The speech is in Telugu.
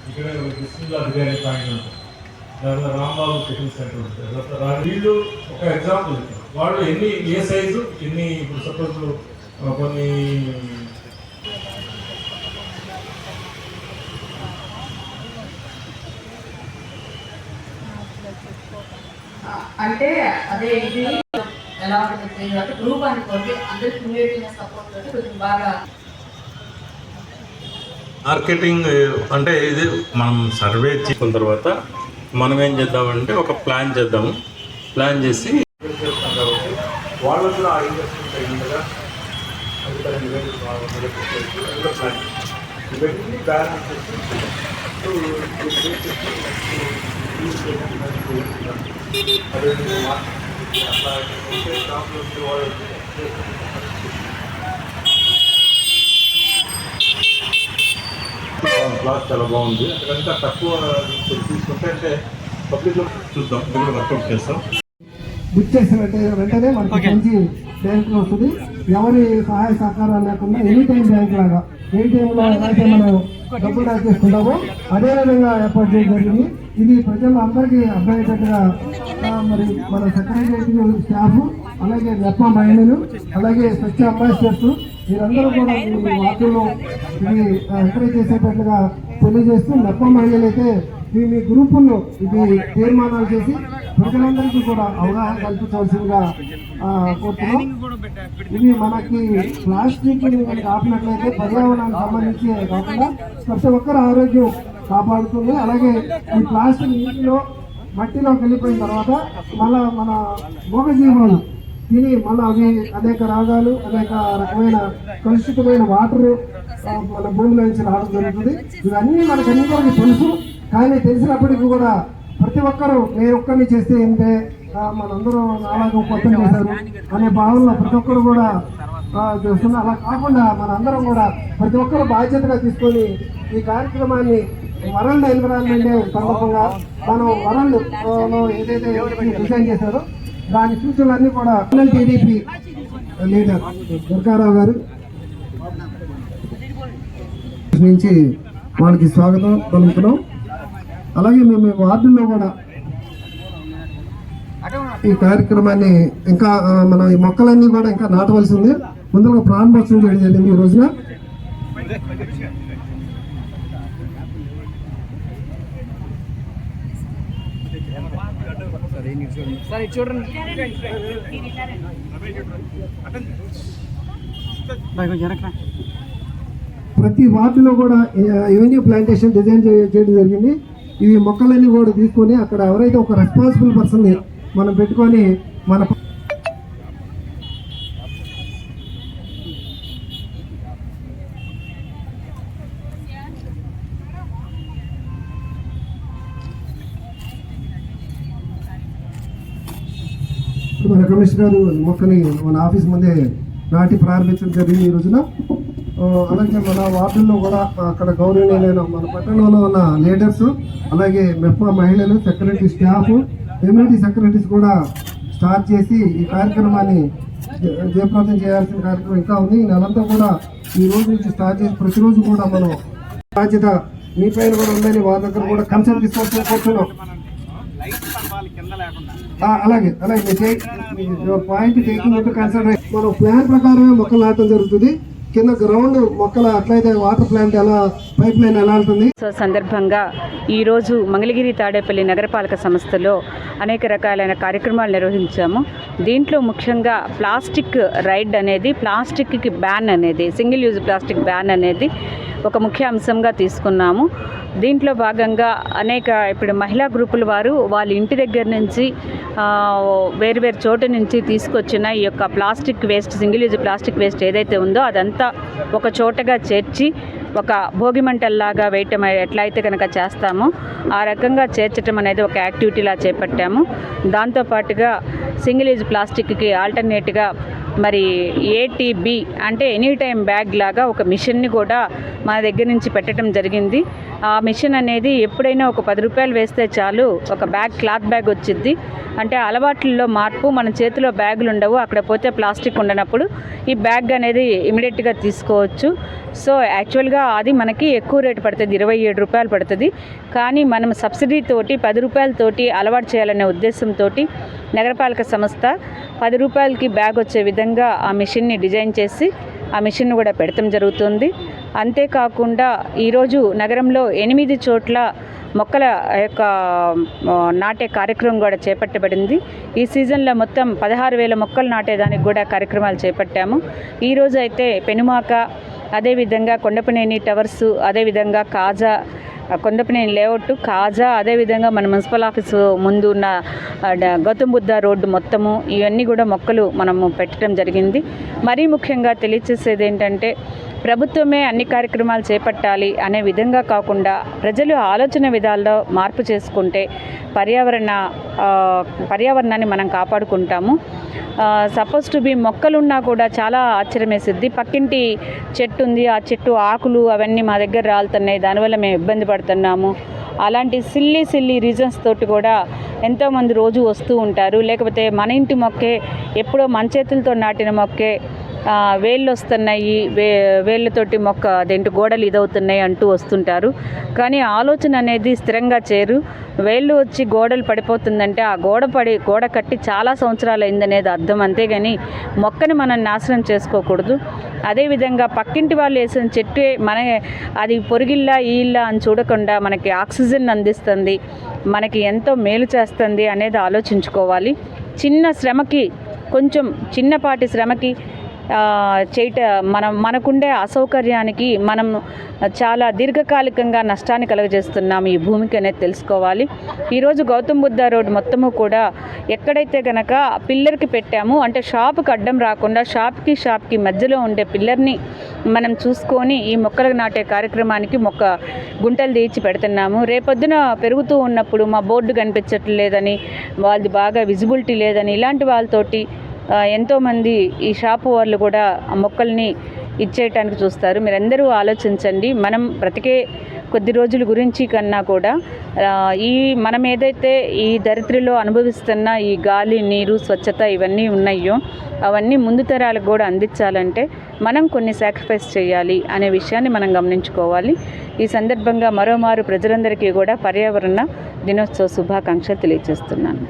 ఇక్కడ బిస్మిల్లా బిర్యానీ పాయింట్ ఉంటుంది, దాంట్లో రాంబాబు టిఫిన్ సెంటర్ ఉంటుంది. వీళ్ళు ఒక ఎగ్జాంపుల్, వాళ్ళు ఏ సైజు ఇప్పుడు సపోజ్ కొన్ని అంటే అదే ఇది ఎలా ఉంటుంది అంటే గ్రూప్ అనుకోండి, అందరు క్రియేటివ్ సపోర్ట్ తోటి కొంచెం బాగా మార్కెటింగ్ అంటే ఇది మనం సర్వే చేసుకున్న తర్వాత మనం ఏం చేద్దామంటే ఒక ప్లాన్ చేద్దాము. ప్లాన్ చేసి వాళ్ళు కూడా ఆ ఇన్వెస్ట్మెంట్ అయ్యిందిగా ప్లాన్ ఇవన్నీ బ్యాలెన్స్ అదే క్లాస్ చాలా బాగుంది. అంతకంటే తక్కువ తీసుకుంటే అంటే పబ్లిక్లో చూద్దాం, ఇది కూడా వర్కౌట్ చేస్తాం. బుక్ చేసిన వెంటనే మనకి మంచి బ్యాంకులో వస్తుంది. ఎవరి సహాయ సహకారాలు లేకుండా ఎనీ టైం బ్యాంక్ లాగా ఏ టైంలో అయితే మనం డబ్బులు డ్రా చేసుకుంటామో అదే విధంగా ఏర్పాటు చేయడం జరిగింది. ఇది ప్రజలందరికీ అర్థమయ్యేటట్టుగా మరి మన సెక్రటరీ స్టాఫ్, అలాగే నెప్ప మహిళలు, అలాగే స్వచ్ఛ అంబాసిడర్స్ వీరందరూ కూడా ఈ వార్తల్లో ఇది ఎంకరేజ్ చేసేటట్లుగా తెలియజేస్తూ, నెప్ప మహిళలు అయితే మీ గ్రూపుల్లో ఇది తీర్మానాలు చేసి ప్రజలందరికీ కూడా అవగాహన కల్పించవలసిందిగా కోరుతున్నాం. ఇది మనకి ప్లాస్టిక్ ఆపినట్లయితే పర్యావరణానికి సంబంధించి కాకుండా ప్రతి ఒక్కరు ఆరోగ్యం కాపాడుతుంది. అలాగే ఈ ప్లాస్టిక్ నీటిలో మట్టిలోకి వెళ్ళిపోయిన తర్వాత మళ్ళా మన మూగజీవాలు తిని మళ్ళీ అవి అనేక రోగాలు, అనేక రకమైన కలుషితమైన వాటర్ మన భూమిలో నుంచి రావడం జరుగుతుంది. ఇవన్నీ మనకందరికీ తెలుసు, కానీ తెలిసినప్పటికీ కూడా ప్రతి ఒక్కరూ నేను ఒక్కరిని చేస్తే ఏంటంటే మనందరూ నాలాగా కొత్త చేశారు అనే భావనలో ప్రతి ఒక్కరు కూడా చేస్తున్నారు. అలా కాకుండా మనందరం కూడా ప్రతి ఒక్కరు బాధ్యతగా తీసుకొని ఈ కార్యక్రమాన్ని వరల్డ్ ఎన్విరాన్మెంట్ డే సందర్భంగా మనం వరల్డ్లో ఏదైతే డిజైన్ చేశారో దాని సూచనలన్నీ కూడా టీడీపీ లీడర్ దుర్గారావు గారు నుంచి వాళ్ళకి స్వాగతం పలుకుతున్నాం. అలాగే మేము వార్డుల్లో కూడా ఈ కార్యక్రమాన్ని ఇంకా మనం ఈ మొక్కలన్నీ కూడా ఇంకా నాటవలసి ఉంది. ముందుగా ప్రారంభోత్సవం చేయడం జరిగింది ఈ రోజున. ప్రతి వార్డులో కూడా ఎవెన్యూ ప్లాంటేషన్ డిజైన్ చేయడం జరిగింది. ఇవి మొక్కలన్నీ కూడా తీసుకొని అక్కడ ఎవరైతే ఒక రెస్పాన్సిబుల్ పర్సన్ని మనం పెట్టుకొని మన కమిషనర్ మొక్కని మన ఆఫీస్ ముందే నాటి ప్రారంభించడం జరిగింది ఈ రోజున. అలాగే మన వార్డుల్లో కూడా అక్కడ గౌరవనీయులైన మన పట్టణంలో ఉన్న లీడర్స్, అలాగే మెప్ప మహిళలు, సెక్రటరీ స్టాఫ్, కమ్యూనిటీ సెక్రటరీస్ కూడా స్టార్ట్ చేసి ఈ కార్యక్రమాన్ని జయప్రదం చేయాల్సిన కార్యక్రమం ఇంకా ఉంది. ఈ నెలంతా కూడా ఈ రోజు నుంచి స్టార్ట్ చేసి ప్రతిరోజు కూడా మనం బాధ్యత మీ పైన కూడా ఉందని వారి దగ్గర కూడా కన్సల్ట్ తీసుకోవాల్సిన అలాగే పాయింట్ టేకింగ్ కన్సిడర్ మనం ప్లాన్ ప్రకారమే మొక్కలు నాటడం జరుగుతుంది. కింద గ్రౌండ్ మొక్కలు అట్లయితే వాటర్ ప్లాంట్ ఎలా పైప్ లైన్ ఎలా ఉంటుంది. సందర్భంగా ఈరోజు మంగళగిరి తాడేపల్లి నగరపాలక సంస్థలో అనేక రకాలైన కార్యక్రమాలు నిర్వహించాము. దీంట్లో ముఖ్యంగా ప్లాస్టిక్ రైడ్ అనేది, ప్లాస్టిక్కి బ్యాన్ అనేది, సింగిల్ యూజ్ ప్లాస్టిక్ బ్యాన్ అనేది ఒక ముఖ్య అంశంగా తీసుకున్నాము. దీంట్లో భాగంగా ఇప్పుడు మహిళా గ్రూపుల వారు వాళ్ళ ఇంటి దగ్గర నుంచి వేరు చోట నుంచి తీసుకొచ్చిన ఈ యొక్క plastic waste, single use plastic waste ఏదైతే ఉందో అదంతా ఒక చోటగా చేర్చి ఒక భోగిమంటల్లాగా వేయటం ఎట్లయితే కనుక చేస్తామో ఆ రకంగా చేర్చడం అనేది ఒక యాక్టివిటీలా చేపట్టాము. దాంతోపాటుగా సింగిల్ యూజ్ ప్లాస్టిక్కి ఆల్టర్నేట్గా మరి ఏటీబీ అంటే ఎనీ టైం బ్యాగ్ లాగా ఒక మిషన్ని కూడా మన దగ్గర నుంచి పెట్టడం జరిగింది. ఆ మిషన్ అనేది ఎప్పుడైనా ఒక 10 రూపాయలు వేస్తే చాలు ఒక బ్యాగ్, క్లాత్ బ్యాగ్ వచ్చింది. అంటే అలవాట్లలో మార్పు. మన చేతిలో బ్యాగులు ఉండవు, అక్కడ పోతే ప్లాస్టిక్ ఉండనప్పుడు ఈ బ్యాగ్ అనేది ఇమీడియట్గా తీసుకోవచ్చు. సో యాక్చువల్గా అది మనకి ఎక్కువ రేటు పడుతుంది, 27 రూపాయలు పడుతుంది. కానీ మనం సబ్సిడీతోటి 10 రూపాయలతోటి అలవాటు చేయాలనే ఉద్దేశంతో నగరపాలక సంస్థ 10 రూపాయలకి బ్యాగ్ వచ్చే విధంగా ఆ మిషన్ని డిజైన్ చేసి ఆ మిషన్ కూడా పెడతాం జరుగుతుంది. అంతేకాకుండా ఈరోజు నగరంలో 8 చోట్ల మొక్కల యొక్క నాటే కార్యక్రమం కూడా చేపట్టబడింది. ఈ సీజన్లో మొత్తం 16,000 మొక్కలు నాటేదానికి కూడా కార్యక్రమాలు చేపట్టాము. ఈరోజు అయితే పెనుమాక, అదేవిధంగా కొండపనేని టవర్సు, అదేవిధంగా కాజా, కొండపనేని లేఅవుట్, కాజా, అదేవిధంగా మన మున్సిపల్ ఆఫీసు ముందు ఉన్న గౌతమ్ బుద్ధ రోడ్డు మొత్తము ఇవన్నీ కూడా మొక్కలు మనము పెట్టడం జరిగింది. మరీ ముఖ్యంగా తెలియచేసేది ఏంటంటే ప్రభుత్వమే అన్ని కార్యక్రమాలు చేపట్టాలి అనే విధంగా కాకుండా ప్రజలు ఆలోచన విధాల్లో మార్పు చేసుకుంటే పర్యావరణాన్ని మనం కాపాడుకుంటాము. సపోజ్ టు బి మొక్కలున్నా కూడా చాలా ఆశ్చర్యం వేసిద్ది. పక్కింటి చెట్టు ఉంది, ఆ చెట్టు ఆకులు అవన్నీ మా దగ్గర రాలుతున్నాయి, దానివల్ల మేము ఇబ్బంది పడుతున్నాము. అలాంటి సిల్లీ రీజన్స్ తోటి కూడా ఎంతోమంది రోజు వస్తూ ఉంటారు. లేకపోతే మన ఇంటి మొక్కే, ఎప్పుడో మన చేతులతో నాటిన మొక్కే వేళ్ళు వస్తున్నాయి, వేళ్ళతోటి మొక్క అదేంటి గోడలు ఇదవుతున్నాయి అంటూ వస్తుంటారు. కానీ ఆలోచన అనేది స్థిరంగా చేరు. వేళ్ళు వచ్చి గోడలు పడిపోతుందంటే ఆ గోడ కట్టి చాలా సంవత్సరాలు అయిందనేది అర్థం. అంతేగాని మొక్కని మనం నాశనం చేసుకోకూడదు. అదేవిధంగా పక్కింటి వాళ్ళు వేసిన చెట్టు అది పొరుగిల్లా ఈ ఇల్లా అని చూడకుండా మనకి ఆక్సిజన్ అందిస్తుంది, మనకి ఎంతో మేలు చేస్తుంది అనేది ఆలోచించుకోవాలి. చిన్న శ్రమకి, కొంచెం చిన్నపాటి శ్రమకి మనకుండే అసౌకర్యానికి మనం చాలా దీర్ఘకాలికంగా నష్టాన్ని కలుగజేస్తున్నాం ఈ భూమికి అనేది తెలుసుకోవాలి. ఈరోజు గౌతమ్ బుద్ధ రోడ్ మొత్తము కూడా ఎక్కడైతే కనుక పిల్లర్కి పెట్టాము అంటే షాప్కి అడ్డం రాకుండా షాప్కి మధ్యలో ఉండే పిల్లర్ని మనం చూసుకొని ఈ మొక్కలు నాటే కార్యక్రమానికి గుంటలు తీర్చి పెడుతున్నాము. రేపొద్దున పెరుగుతూ ఉన్నప్పుడు మా బోర్డు కనిపించట్లేదని, వాళ్ళది బాగా విజిబిలిటీ లేదని, ఇలాంటి వాళ్ళతోటి ఎంతోమంది ఈ షాపు వాళ్ళు కూడా ఆ మొక్కల్ని ఇచ్చేయటానికి చూస్తారు. మీరందరూ ఆలోచించండి. మనం బ్రతికే కొద్ది రోజుల గురించి కన్నా కూడా మనం ఏదైతే ఈ ధరిత్రిలో అనుభవిస్తున్న ఈ గాలి, నీరు, స్వచ్ఛత ఇవన్నీ ఉన్నాయో అవన్నీ ముందు తరాలకు కూడా అందించాలంటే మనం కొన్ని సాక్రిఫైస్ చేయాలి అనే విషయాన్ని మనం గమనించుకోవాలి. ఈ సందర్భంగా మరోమారు ప్రజలందరికీ కూడా పర్యావరణ దినోత్సవ శుభాకాంక్షలు తెలియజేస్తున్నాను.